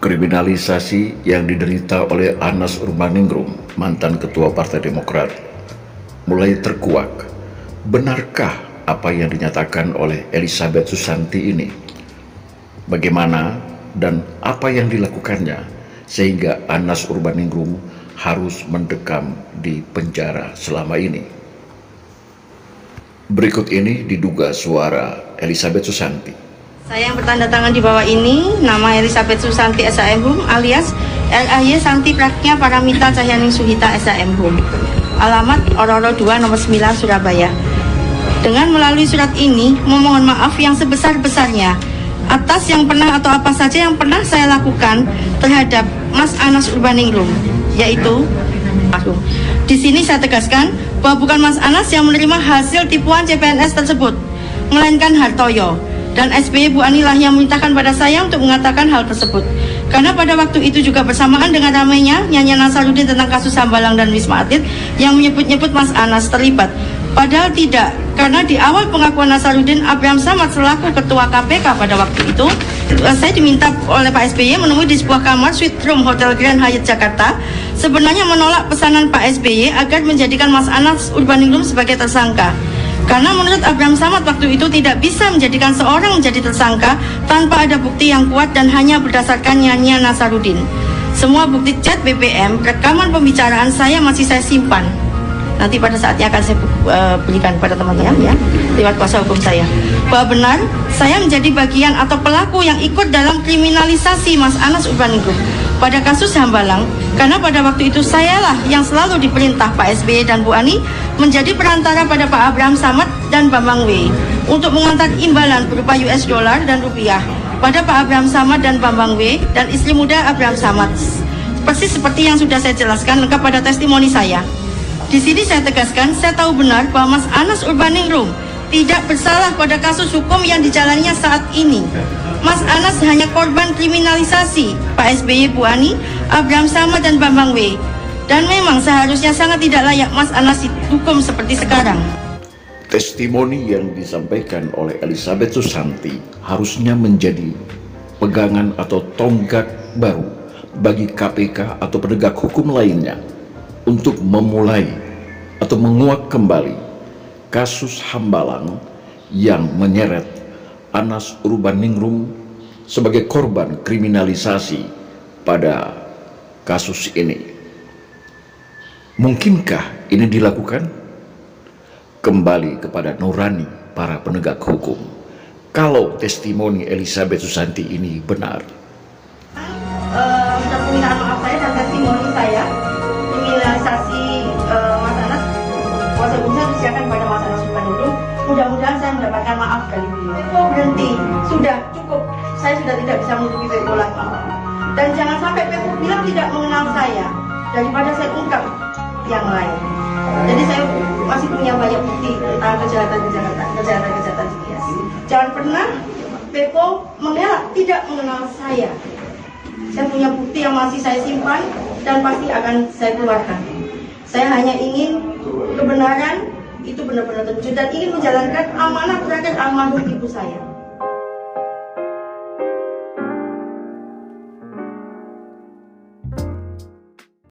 Kriminalisasi yang diderita oleh Anas Urbaningrum, mantan Ketua Partai Demokrat, mulai terkuak. Benarkah apa yang dinyatakan oleh Elizabeth Susanti ini? Bagaimana dan apa yang dilakukannya sehingga Anas Urbaningrum harus mendekam di penjara selama ini? Berikut ini diduga suara Elizabeth Susanti. Saya yang bertanda tangan di bawah ini, nama Elizabeth Susanti SHM Hum alias LAY Santi Pragnya Paramita Cahyaning Suhita SHM Hum. Alamat Ororo 2 nomor 9 Surabaya. Dengan melalui surat ini memohon maaf yang sebesar-besarnya atas yang pernah atau apa saja yang pernah saya lakukan terhadap Mas Anas Urbaningrum, yaitu di sini saya tegaskan bahwa bukan Mas Anas yang menerima hasil tipuan CPNS tersebut, melainkan Hartoyo. Dan SBY Bu Ani lah yang memerintahkan pada saya untuk mengatakan hal tersebut. Karena pada waktu itu juga bersamaan dengan ramainya nyanyian Nasaruddin tentang kasus Hambalang dan Wisma Atlet yang menyebut-nyebut Mas Anas terlibat. Padahal tidak, karena di awal pengakuan Nasaruddin, Abraham Samad selaku Ketua KPK pada waktu itu, saya diminta oleh Pak SBY menemui di sebuah kamar suite room Hotel Grand Hyatt Jakarta, sebenarnya menolak pesanan Pak SBY agar menjadikan Mas Anas Urbaningrum sebagai tersangka. Karena menurut Abraham Samad waktu itu tidak bisa menjadikan seorang menjadi tersangka tanpa ada bukti yang kuat dan hanya berdasarkan nyanyian Nasaruddin. Semua bukti chat BBM, rekaman pembicaraan saya masih saya simpan. Nanti pada saatnya akan saya berikan pada teman-teman ya, lewat kuasa hukum saya. Bahwa benar, saya menjadi bagian atau pelaku yang ikut dalam kriminalisasi Mas Anas Urbaningrum pada kasus Hambalang, karena pada waktu itu sayalah yang selalu diperintah Pak SBY dan Bu Ani menjadi perantara pada Pak Abraham Samad dan Bambang W untuk mengantar imbalan berupa US dollar dan rupiah pada Pak Abraham Samad dan Bambang W dan istri muda Abraham Samad. Persis seperti yang sudah saya jelaskan lengkap pada testimoni saya. Di sini saya tegaskan, saya tahu benar bahwa Mas Anas Urbaningrum tidak bersalah pada kasus hukum yang dijalaninya saat ini. Mas Anas hanya korban kriminalisasi Pak SBY, Bu Ani, Abraham Samad dan Bambang W. Dan memang seharusnya sangat tidak layak Mas Anas dihukum seperti sekarang. Testimoni yang disampaikan oleh Elizabeth Susanti harusnya menjadi pegangan atau tonggak baru bagi KPK atau penegak hukum lainnya untuk memulai atau menguak kembali kasus Hambalang yang menyeret Anas Urbaningrum sebagai korban kriminalisasi pada kasus ini. Mungkinkah ini dilakukan? Kembali kepada nurani para penegak hukum. Kalau testimoni Elizabeth Susanti ini benar. Permintaan maaf saya dan testimoni saya, kriminalisasi Mas Anas, kuasa hukum saya disiarkan pada Mas Anas Urbaningrum. Mudah-mudahan saya mendapatkan maaf dari beliau. Oh, berhenti, sudah cukup. Saya sudah tidak bisa menutupi Peko lagi. Dan jangan sampai Peko bilang tidak mengenal saya, daripada saya ungkap yang lain. Jadi saya masih punya banyak bukti tentang kejahatan CPS. Jangan pernah Peko mengelak tidak mengenal saya. Saya punya bukti yang masih saya simpan dan pasti akan saya keluarkan. Saya hanya ingin kebenaran itu benar-benar terwujud dan ingin menjalankan amanah terakhir almarhum ibu saya.